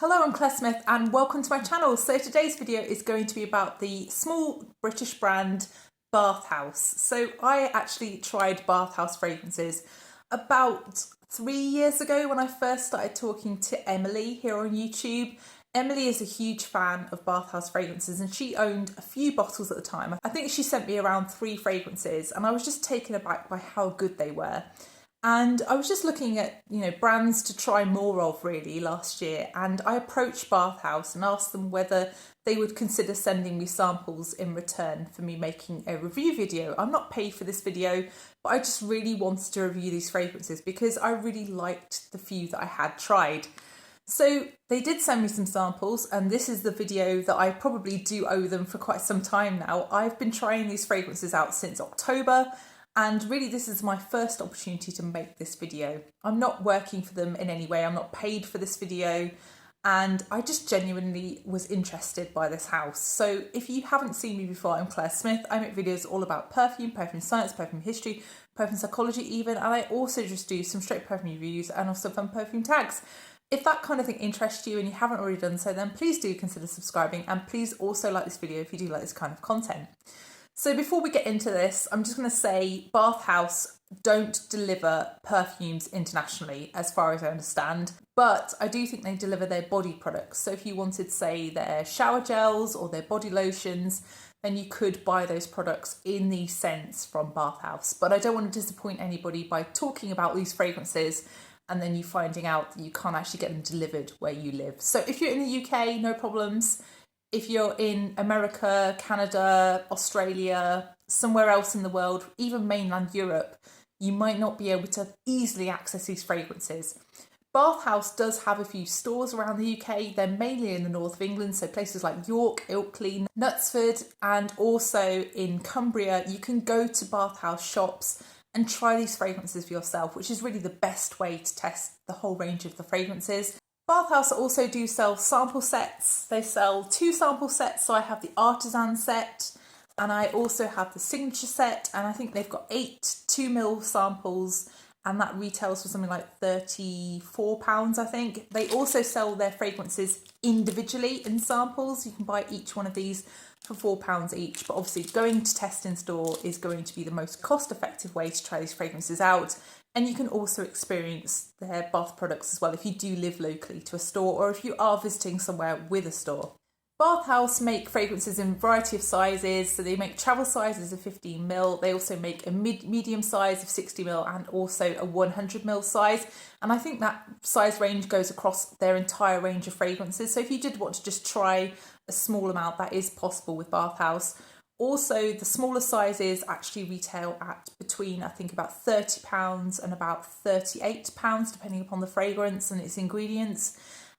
Hello, I'm Claire Smith and welcome to my channel. So today's video is going to be about the small British brand Bathhouse. So I actually tried Bathhouse fragrances about 3 years ago when I first started talking to Emily here on YouTube. Emily is a huge fan of Bathhouse fragrances and she owned a few bottles at the time. I think she sent me around 3 fragrances and I was just taken aback by how good they were. And I was just looking at, brands to try more of really last year. And I approached Bathhouse and asked them whether they would consider sending me samples in return for me making a review video. I'm not paid for this video, but I just really wanted to review these fragrances because I really liked the few that I had tried. So they did send me some samples, and this is the video that I probably do owe them for quite some time now. I've been trying these fragrances out since October. And really this is my first opportunity to make this video. I'm not working for them in any way, I'm not paid for this video, and I just genuinely was interested by this house. So if you haven't seen me before, I'm Claire Smith. I make videos all about perfume, perfume science, perfume history, perfume psychology even, and I also just do some straight perfume reviews and also fun perfume tags. If that kind of thing interests you and you haven't already done so, then please do consider subscribing, and please also like this video if you do like this kind of content. So before we get into this, I'm just going to say Bathhouse don't deliver perfumes internationally, as far as I understand, but I do think they deliver their body products. So if you wanted, say, their shower gels or their body lotions, then you could buy those products in these scents from Bathhouse. But I don't want to disappoint anybody by talking about these fragrances and then you finding out that you can't actually get them delivered where you live. So if you're in the UK, no problems. If you're in America, Canada, Australia, somewhere else in the world, even mainland Europe, you might not be able to easily access these fragrances. Bathhouse does have a few stores around the UK. They're mainly in the north of England, so places like York, Ilkley, Knutsford, and also in Cumbria. You can go to Bathhouse shops and try these fragrances for yourself, which is really the best way to test the whole range of the fragrances. Bathhouse also do sell sample sets. They sell 2 sample sets, so I have the Artisan set and I also have the Signature set, and I think they've got 8 2ml samples and that retails for something like £34, I think. They also sell their fragrances individually in samples. You can buy each one of these for £4 each, but obviously going to test in store is going to be the most cost-effective way to try these fragrances out. And you can also experience their bath products as well if you do live locally to a store or if you are visiting somewhere with a store. Bathhouse make fragrances in a variety of sizes, so they make travel sizes of 15ml, they also make a medium size of 60ml and also a 100ml size, and I think that size range goes across their entire range of fragrances, so if you did want to just try a small amount, that is possible with Bathhouse. Also, the smaller sizes actually retail at between, I think, about £30 and about £38, depending upon the fragrance and its ingredients.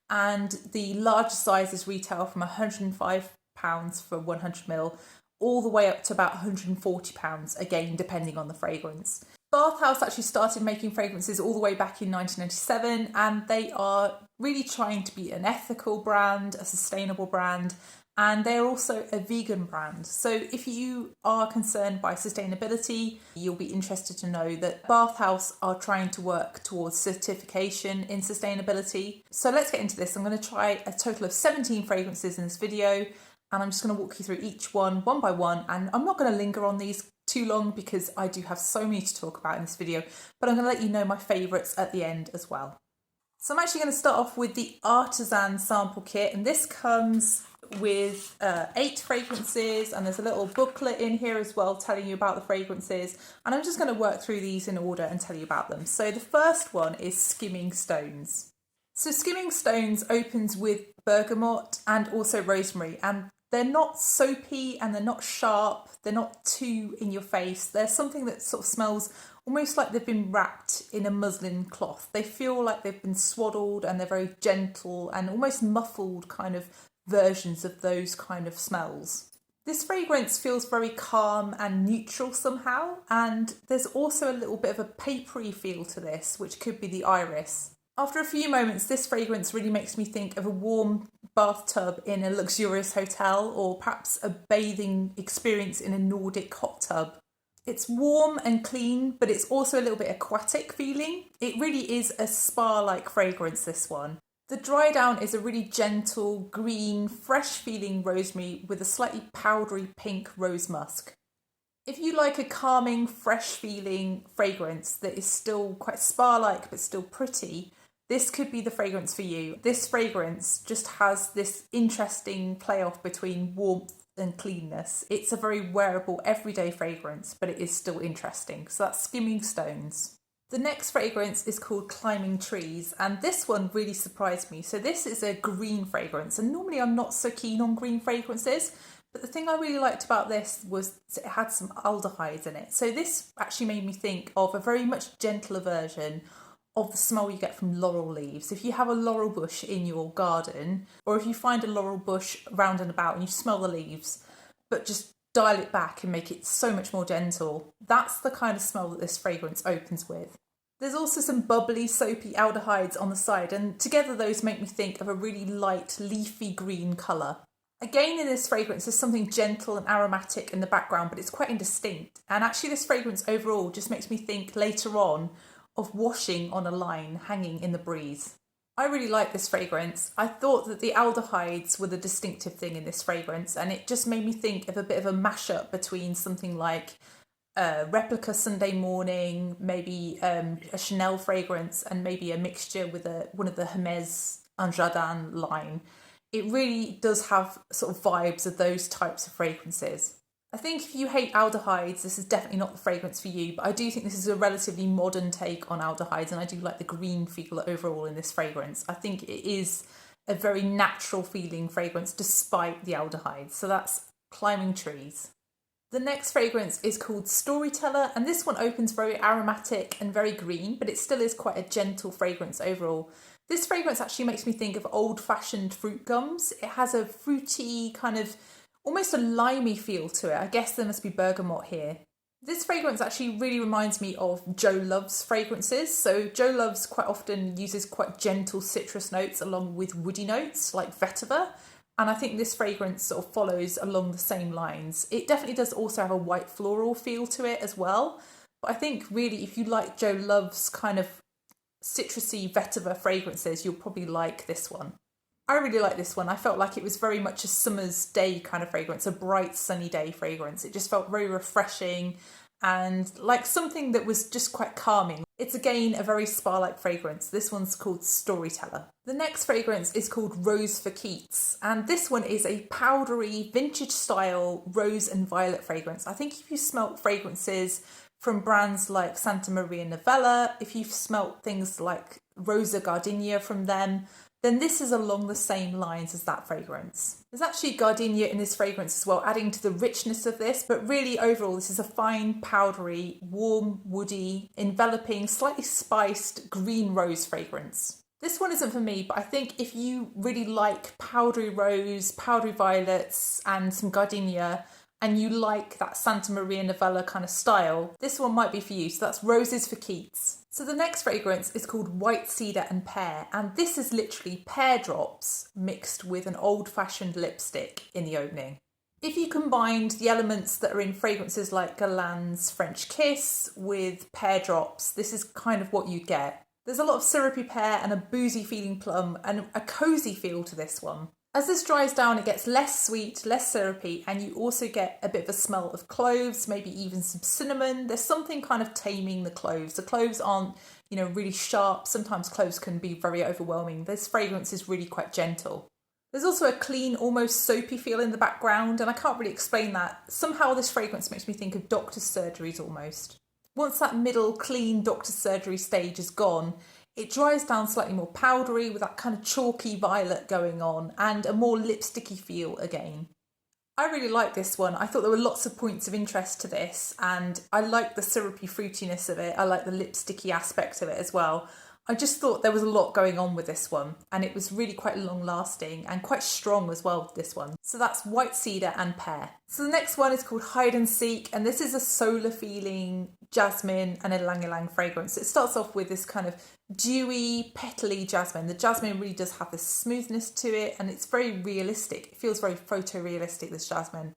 And the larger sizes retail from £105 for 100ml all the way up to about £140, again, depending on the fragrance. Bathhouse actually started making fragrances all the way back in 1997, and they are really trying to be an ethical brand, a sustainable brand, and they're also a vegan brand. So if you are concerned by sustainability, you'll be interested to know that Bathhouse are trying to work towards certification in sustainability. So let's get into this. I'm going to try a total of 17 fragrances in this video, and I'm just going to walk you through each one by one, and I'm not going to linger on these too long because I do have so many to talk about in this video, but I'm going to let you know my favourites at the end as well. So I'm actually going to start off with the Artisan sample kit, and this comes with 8 fragrances, and there's a little booklet in here as well telling you about the fragrances, and I'm just going to work through these in order and tell you about them. So the first one is Skimming Stones. So Skimming Stones opens with bergamot and also rosemary, and they're not soapy and they're not sharp, they're not too in your face. They're something that sort of smells almost like they've been wrapped in a muslin cloth. They feel like they've been swaddled, and they're very gentle and almost muffled kind of versions of those kind of smells. This fragrance feels very calm and neutral somehow, and there's also a little bit of a papery feel to this, which could be the iris. After a few moments, this fragrance really makes me think of a warm bathtub in a luxurious hotel, or perhaps a bathing experience in a Nordic hot tub. It's warm and clean, but it's also a little bit aquatic feeling. It really is a spa-like fragrance, this one. The dry down is a really gentle, green, fresh feeling rosemary with a slightly powdery pink rose musk. If you like a calming, fresh feeling fragrance that is still quite spa-like but still pretty, this could be the fragrance for you. This fragrance just has this interesting play-off between warmth and cleanness. It's a very wearable, everyday fragrance, but it is still interesting. So that's Skimming Stones. The next fragrance is called Climbing Trees, and this one really surprised me. So this is a green fragrance, and normally I'm not so keen on green fragrances, but the thing I really liked about this was it had some aldehydes in it. So this actually made me think of a very much gentler version of the smell you get from laurel leaves. If you have a laurel bush in your garden, or if you find a laurel bush round and about and you smell the leaves, but just dial it back and make it so much more gentle, that's the kind of smell that this fragrance opens with. There's also some bubbly, soapy aldehydes on the side, and together those make me think of a really light, leafy green colour. Again, in this fragrance, there's something gentle and aromatic in the background, but it's quite indistinct. And actually this fragrance overall just makes me think later on of washing on a line hanging in the breeze. I really like this fragrance. I thought that the aldehydes were the distinctive thing in this fragrance, and it just made me think of a bit of a mashup between something like Replica Sunday Morning, maybe a Chanel fragrance, and maybe a mixture with one of the Hermès Un Jardin line. It really does have sort of vibes of those types of fragrances. I think if you hate aldehydes, this is definitely not the fragrance for you, but I do think this is a relatively modern take on aldehydes, and I do like the green feel overall in this fragrance. I think it is a very natural feeling fragrance despite the aldehydes. So that's Climbing Trees. The next fragrance is called Storyteller, and this one opens very aromatic and very green, but it still is quite a gentle fragrance overall. This fragrance actually makes me think of old-fashioned fruit gums. It has a fruity kind of almost a limey feel to it. I guess there must be bergamot here. This fragrance actually really reminds me of Jo Love's fragrances. So Jo Love's quite often uses quite gentle citrus notes along with woody notes like vetiver. And I think this fragrance sort of follows along the same lines. It definitely does also have a white floral feel to it as well. But I think really if you like Jo Love's kind of citrusy vetiver fragrances, you'll probably like this one. I really like this one. I felt like it was very much a summer's day kind of fragrance, a bright sunny day fragrance. It just felt very refreshing and like something that was just quite calming. It's again a very spa-like fragrance. This one's called Storyteller. The next fragrance is called Rose for Keats, and this one is a powdery vintage style rose and violet fragrance. I think if you smelt fragrances from brands like Santa Maria Novella, if you've smelt things like Rosa Gardenia from them, then this is along the same lines as that fragrance. There's actually gardenia in this fragrance as well, adding to the richness of this, but really overall this is a fine, powdery, warm, woody, enveloping, slightly spiced green rose fragrance. This one isn't for me, but I think if you really like powdery rose, powdery violets and some gardenia, and you like that Santa Maria Novella kind of style, this one might be for you. So that's Roses for Keats. So the next fragrance is called White Cedar and Pear, and this is literally pear drops mixed with an old-fashioned lipstick in the opening. If you combined the elements that are in fragrances like Guerlain's French Kiss with pear drops, this is kind of what you get. There's a lot of syrupy pear and a boozy feeling plum and a cosy feel to this one. As this dries down, it gets less sweet, less syrupy, and you also get a bit of a smell of cloves, maybe even some cinnamon. There's something kind of taming the cloves. The cloves aren't, really sharp. Sometimes cloves can be very overwhelming. This fragrance is really quite gentle. There's also a clean, almost soapy feel in the background, and I can't really explain that. Somehow this fragrance makes me think of doctor's surgeries almost. Once that middle, clean doctor's surgery stage is gone, it dries down slightly more powdery with that kind of chalky violet going on and a more lipsticky feel again. I really like this one. I thought there were lots of points of interest to this, and I like the syrupy fruitiness of it. I like the lipsticky aspect of it as well. I just thought there was a lot going on with this one, and it was really quite long lasting and quite strong as well, this one. So that's White Cedar and Pear. So the next one is called Hide and Seek, and this is a solar feeling jasmine and ylang ylang fragrance. It starts off with this kind of dewy, petally jasmine. The jasmine really does have this smoothness to it, and it's very realistic. It feels very photorealistic, this jasmine.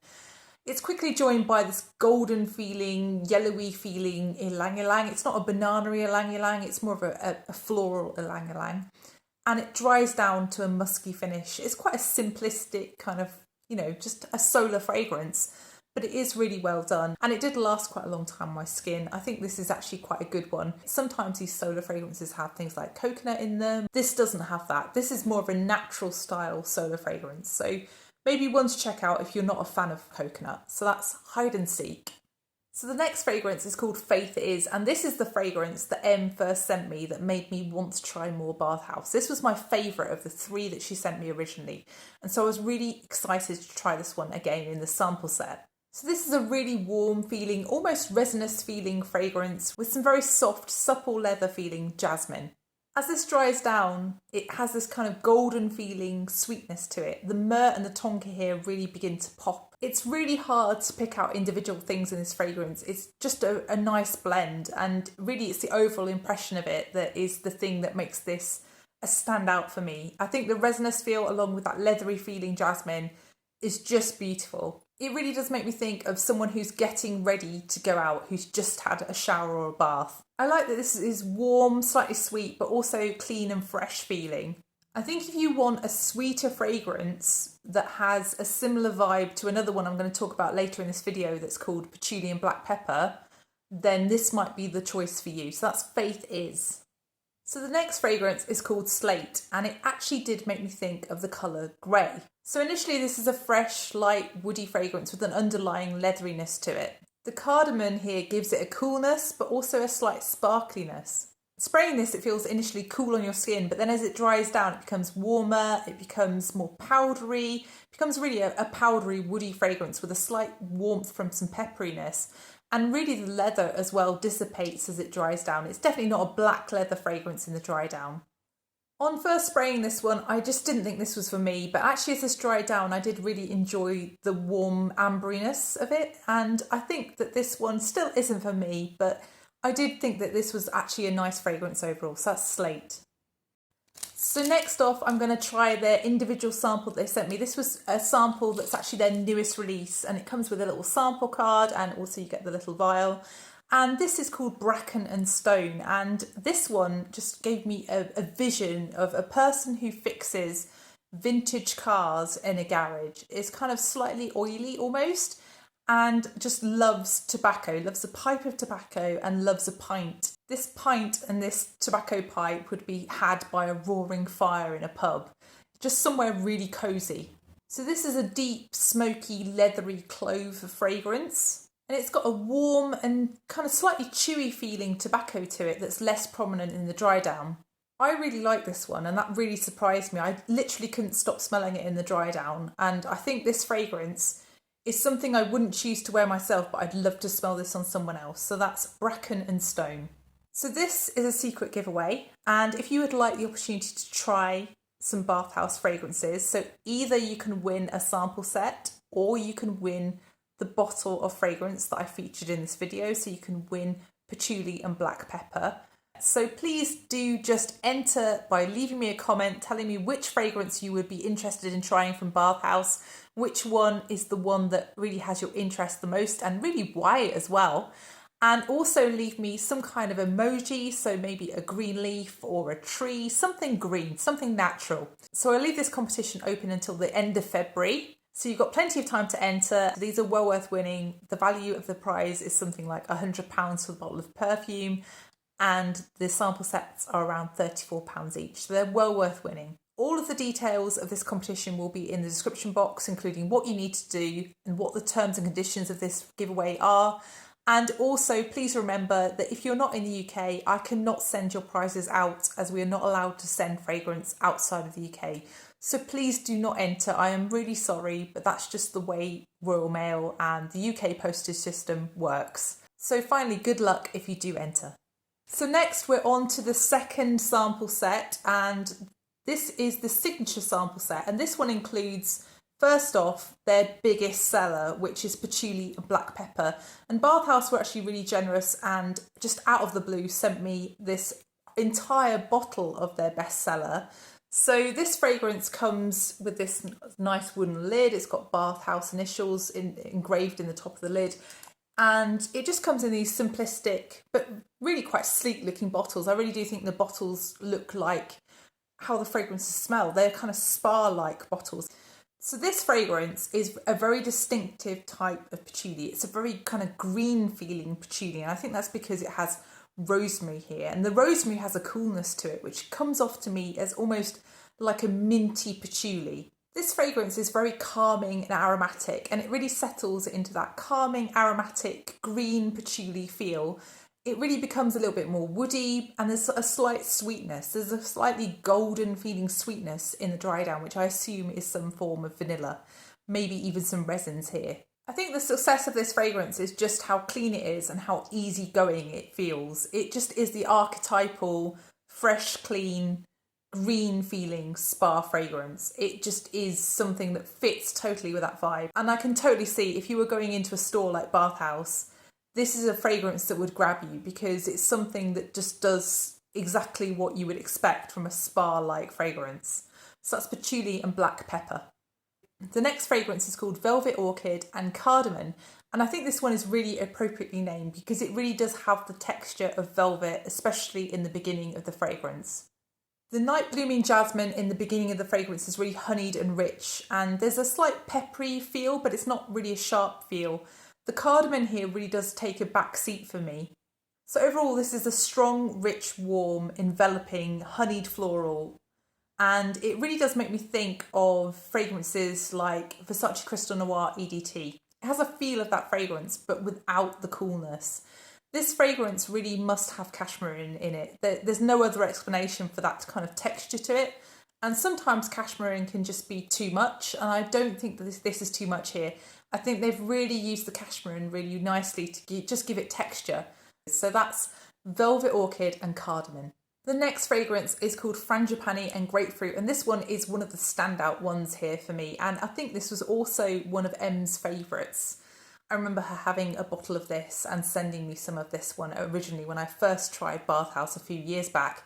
It's quickly joined by this golden feeling, yellowy feeling ylang ylang. It's not a banana ylang ylang, it's more of a floral ylang ylang. and it dries down to a musky finish. It's quite a simplistic kind of, just a solar fragrance, but it is really well done, and it did last quite a long time on my skin. I think this is actually quite a good one. Sometimes these solar fragrances have things like coconut in them. This doesn't have that. This is more of a natural style solar fragrance, so maybe one to check out if you're not a fan of coconut. So that's Hide and Seek. So the next fragrance is called Faith Is, and this is the fragrance that Em first sent me that made me want to try more Bathhouse. This was my favourite of the 3 that she sent me originally, and so I was really excited to try this one again in the sample set. So this is a really warm feeling, almost resinous feeling fragrance with some very soft, supple leather feeling jasmine. As this dries down, it has this kind of golden feeling sweetness to it. The myrrh and the tonka here really begin to pop. It's really hard to pick out individual things in this fragrance. It's just a nice blend, and really it's the overall impression of it that is the thing that makes this a standout for me. I think the resinous feel along with that leathery feeling jasmine is just beautiful. It really does make me think of someone who's getting ready to go out, who's just had a shower or a bath. I like that this is warm, slightly sweet, but also clean and fresh feeling. I think if you want a sweeter fragrance that has a similar vibe to another one I'm going to talk about later in this video that's called Patchouli and Black Pepper, then this might be the choice for you. So that's Faith Is. So the next fragrance is called Slate, and it actually did make me think of the colour grey. So initially this is a fresh, light, woody fragrance with an underlying leatheriness to it. The cardamom here gives it a coolness, but also a slight sparkliness. Spraying this, it feels initially cool on your skin, but then as it dries down, it becomes warmer, it becomes more powdery, it becomes really a powdery, woody fragrance with a slight warmth from some pepperiness. And really the leather as well dissipates as it dries down. It's definitely not a black leather fragrance in the dry down. On first spraying this one, I just didn't think this was for me, but actually as this dried down, I did really enjoy the warm amberiness of it. And I think that this one still isn't for me, but I did think that this was actually a nice fragrance overall. So that's Slate. So next off, I'm going to try their individual sample they sent me. This was a sample that's actually their newest release, and it comes with a little sample card, and also you get the little vial. And this is called Bracken and Stone, and this one just gave me a vision of a person who fixes vintage cars in a garage. It's kind of slightly oily almost, and just loves tobacco, loves a pipe of tobacco and loves a pint. This pint and this tobacco pipe would be had by a roaring fire in a pub, just somewhere really cosy. So this is a deep, smoky, leathery clove fragrance. And it's got a warm and kind of slightly chewy feeling tobacco to it that's less prominent in the dry down. I really like this one, and that really surprised me. I literally couldn't stop smelling it in the dry down. And I think this fragrance is something I wouldn't choose to wear myself, but I'd love to smell this on someone else. So that's Bracken and Stone. So this is a secret giveaway. And if you would like the opportunity to try some Bathhouse fragrances, so either you can win a sample set or you can win the bottle of fragrance that I featured in this video, so you can win Patchouli and Black Pepper. So please do just enter by leaving me a comment telling me which fragrance you would be interested in trying from Bathhouse, which one is the one that really has your interest the most, and really why as well. And also leave me some kind of emoji, so maybe a green leaf or a tree, something green, something natural. So I'll leave this competition open until the end of February. So you've got plenty of time to enter. These are well worth winning. The value of the prize is something like £100 for the bottle of perfume, and the sample sets are around £34 each. So they're well worth winning. All of the details of this competition will be in the description box, including what you need to do and what the terms and conditions of this giveaway are. And also, please remember that if you're not in the UK, I cannot send your prizes out, as we are not allowed to send fragrance outside of the UK. So please do not enter. I am really sorry, but that's just the way Royal Mail and the UK postage system works. So finally, good luck if you do enter. So next we're on to the second sample set, and this is the signature sample set. And this one includes, first off, their biggest seller, which is Patchouli and Black Pepper. And Bathhouse were actually really generous and just out of the blue sent me this entire bottle of their bestseller. So this fragrance comes with this nice wooden lid. It's got Bathhouse initials engraved in the top of the lid. And it just comes in these simplistic, but really quite sleek looking bottles. I really do think the bottles look like how the fragrances smell. They're kind of spa-like bottles. So this fragrance is a very distinctive type of patchouli. It's a very kind of green feeling patchouli, and I think that's because it has rosemary here, and the rosemary has a coolness to it which comes off to me as almost like a minty patchouli. This fragrance is very calming and aromatic, and it really settles into that calming, aromatic, green patchouli feel. It really becomes a little bit more woody, and there's a slight sweetness. There's a slightly golden feeling sweetness in the dry down, which I assume is some form of vanilla, maybe even some resins here. I think the success of this fragrance is just how clean it is and how easygoing it feels. It just is the archetypal, fresh, clean, green feeling spa fragrance. It just is something that fits totally with that vibe. And I can totally see if you were going into a store like Bath House, this is a fragrance that would grab you because it's something that just does exactly what you would expect from a spa-like fragrance. So that's Patchouli and Black Pepper. The next fragrance is called Velvet Orchid and Cardamom, and I think this one is really appropriately named because it really does have the texture of velvet, especially in the beginning of the fragrance. The night blooming jasmine in the beginning of the fragrance is really honeyed and rich, and there's a slight peppery feel, but it's not really a sharp feel. The cardamom here really does take a back seat for me. So overall, this is a strong, rich, warm, enveloping, honeyed floral, and it really does make me think of fragrances like Versace Crystal Noir EDT. It has a feel of that fragrance, but without the coolness. This fragrance really must have cashmere in it. There's no other explanation for that kind of texture to it. And sometimes cashmere can just be too much, and I don't think that this is too much here. I think they've really used the cashmere really nicely to just give it texture. So that's Velvet Orchid and Cardamom. The next fragrance is called Frangipani and Grapefruit, and this one is one of the standout ones here for me, and I think this was also one of Em's favourites. I remember her having a bottle of this and sending me some of this one originally when I first tried Bath House a few years back.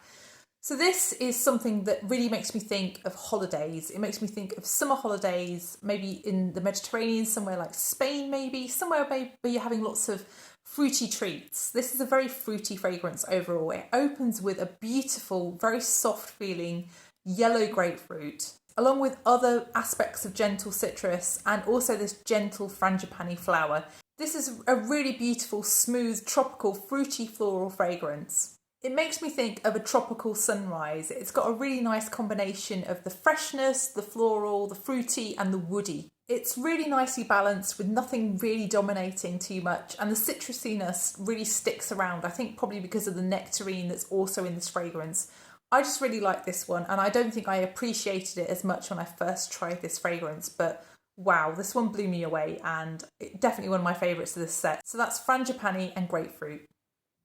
So this is something that really makes me think of holidays. It makes me think of summer holidays, maybe in the Mediterranean, somewhere like Spain maybe, somewhere where you're having lots of fruity treats. This is a very fruity fragrance overall. It opens with a beautiful, very soft feeling yellow grapefruit, along with other aspects of gentle citrus and also this gentle frangipani flower. This is a really beautiful, smooth, tropical, fruity floral fragrance. It makes me think of a tropical sunrise. It's got a really nice combination of the freshness, the floral, the fruity and the woody. It's really nicely balanced with nothing really dominating too much, and the citrusiness really sticks around, I think probably because of the nectarine that's also in this fragrance. I just really like this one, and I don't think I appreciated it as much when I first tried this fragrance, but wow, this one blew me away, and definitely one of my favourites of this set. So that's Frangipani and Grapefruit.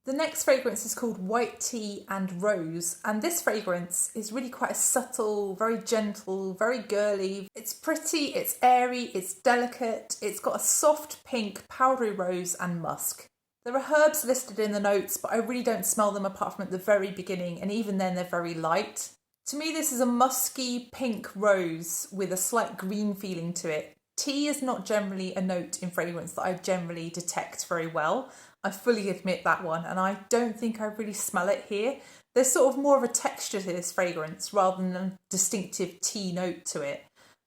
The next fragrance is called White Tea and Rose, and this fragrance is really quite a subtle, very gentle, very girly. It's pretty, it's airy, it's delicate, it's got a soft pink, powdery rose and musk. There are herbs listed in the notes, but I really don't smell them apart from at the very beginning, and even then they're very light. To me, this is a musky pink rose with a slight green feeling to it. Tea is not generally a note in fragrance that I generally detect very well. I fully admit that one, and I don't think I really smell it here. There's sort of more of a texture to this fragrance rather than a distinctive tea note to it.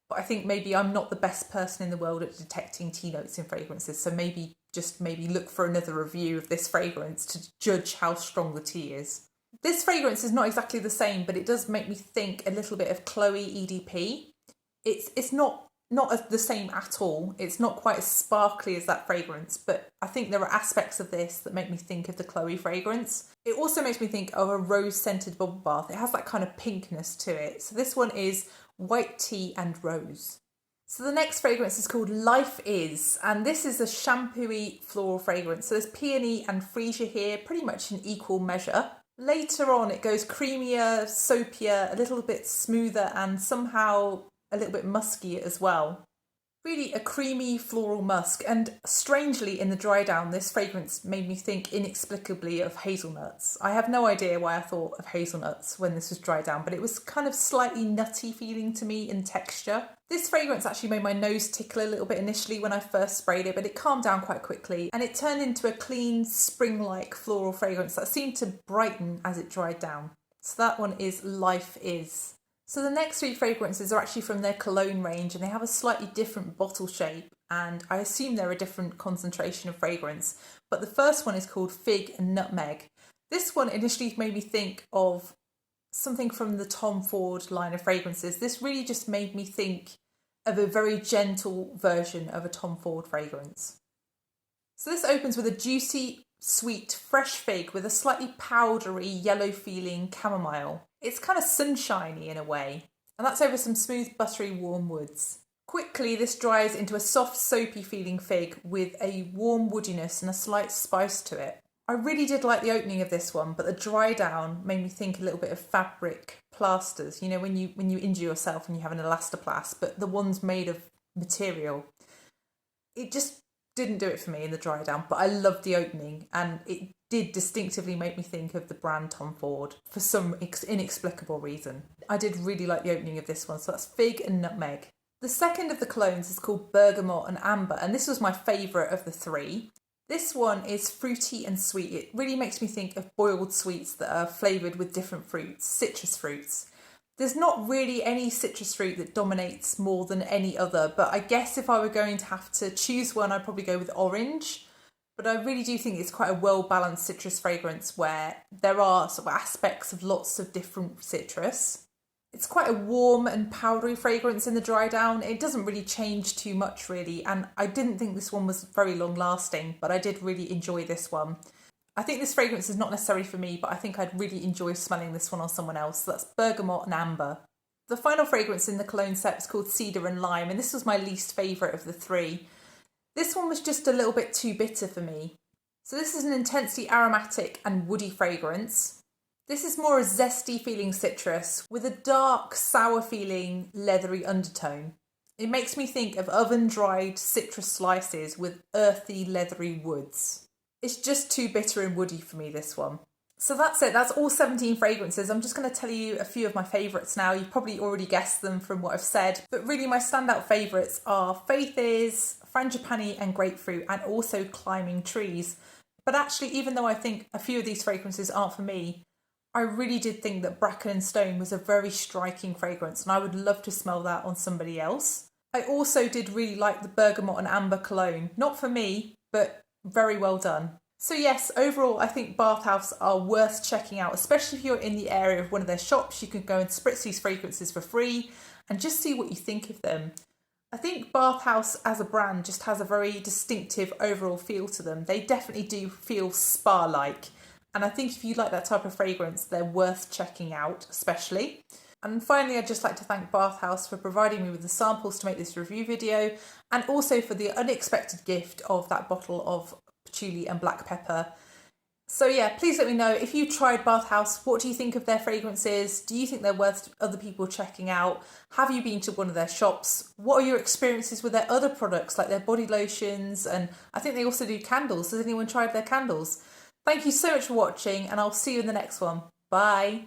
But I think maybe I'm not the best person in the world at detecting tea notes in fragrances, so maybe look for another review of this fragrance to judge how strong the tea is. This fragrance is not exactly the same, but it does make me think a little bit of Chloe EDP. It's not the same at all. It's not quite as sparkly as that fragrance, but I think there are aspects of this that make me think of the Chloe fragrance. It also makes me think of a rose-scented bubble bath. It has that kind of pinkness to it. So this one is White Tea and Rose. So the next fragrance is called Life Is, and this is a shampooey floral fragrance. So there's peony and freesia here, pretty much in equal measure. Later on it goes creamier, soapier, a little bit smoother, and somehow a little bit musky as well. Really a creamy floral musk, and strangely in the dry down this fragrance made me think inexplicably of hazelnuts. I have no idea why I thought of hazelnuts when this was dry down, but it was kind of slightly nutty feeling to me in texture. This fragrance actually made my nose tickle a little bit initially when I first sprayed it, but it calmed down quite quickly and it turned into a clean spring-like floral fragrance that seemed to brighten as it dried down. So that one is Life Is. So the next three fragrances are actually from their Cologne range, and they have a slightly different bottle shape, and I assume they're a different concentration of fragrance. But the first one is called Fig and Nutmeg. This one initially made me think of something from the Tom Ford line of fragrances. This really just made me think of a very gentle version of a Tom Ford fragrance. So this opens with a juicy, sweet, fresh fig with a slightly powdery, yellow feeling chamomile. It's kind of sunshiny in a way, and that's over some smooth, buttery, warm woods. Quickly, this dries into a soft, soapy feeling fig with a warm woodiness and a slight spice to it. I really did like the opening of this one, but the dry down made me think a little bit of fabric plasters. You know, when you injure yourself and you have an elastoplast, but the ones made of material. It just didn't do it for me in the dry down, but I loved the opening, and it did distinctively make me think of the brand Tom Ford for some inexplicable reason. I did really like the opening of this one, so that's Fig and Nutmeg. The second of the clones is called Bergamot and Amber, and this was my favourite of the three. This one is fruity and sweet. It really makes me think of boiled sweets that are flavoured with different fruits, citrus fruits. There's not really any citrus fruit that dominates more than any other, but I guess if I were going to have to choose one, I'd probably go with orange. But I really do think it's quite a well-balanced citrus fragrance where there are sort of aspects of lots of different citrus. It's quite a warm and powdery fragrance in the dry down. It doesn't really change too much really, and I didn't think this one was very long lasting, but I did really enjoy this one. I think this fragrance is not necessarily for me, but I think I'd really enjoy smelling this one on someone else. So that's Bergamot and Amber. The final fragrance in the cologne set is called Cedar and Lime, and this was my least favourite of the three. This one was just a little bit too bitter for me. So this is an intensely aromatic and woody fragrance. This is more a zesty feeling citrus with a dark, sour feeling leathery undertone. It makes me think of oven-dried citrus slices with earthy, leathery woods. It's just too bitter and woody for me, this one. So that's it. That's all 17 fragrances. I'm just going to tell you a few of my favourites now. You've probably already guessed them from what I've said. But really my standout favourites are Faith Is, Frangipani and Grapefruit, and also Climbing Trees. But actually, even though I think a few of these fragrances aren't for me, I really did think that Bracken and Stone was a very striking fragrance, and I would love to smell that on somebody else. I also did really like the Bergamot and Amber cologne. Not for me, but very well done. So yes, overall, I think Bath House are worth checking out, especially if you're in the area of one of their shops. You can go and spritz these fragrances for free and just see what you think of them. I think Bath House as a brand just has a very distinctive overall feel to them. They definitely do feel spa-like. And I think if you like that type of fragrance, they're worth checking out, especially. And finally, I'd just like to thank Bath House for providing me with the samples to make this review video, and also for the unexpected gift of that bottle of Patchouli and Black Pepper. So yeah, please let me know if you tried Bath House. What do you think of their fragrances? Do you think they're worth other people checking out? Have you been to one of their shops? What are your experiences with their other products, like their body lotions? And I think they also do candles. Has anyone tried their candles? Thank you so much for watching, and I'll see you in the next one. Bye.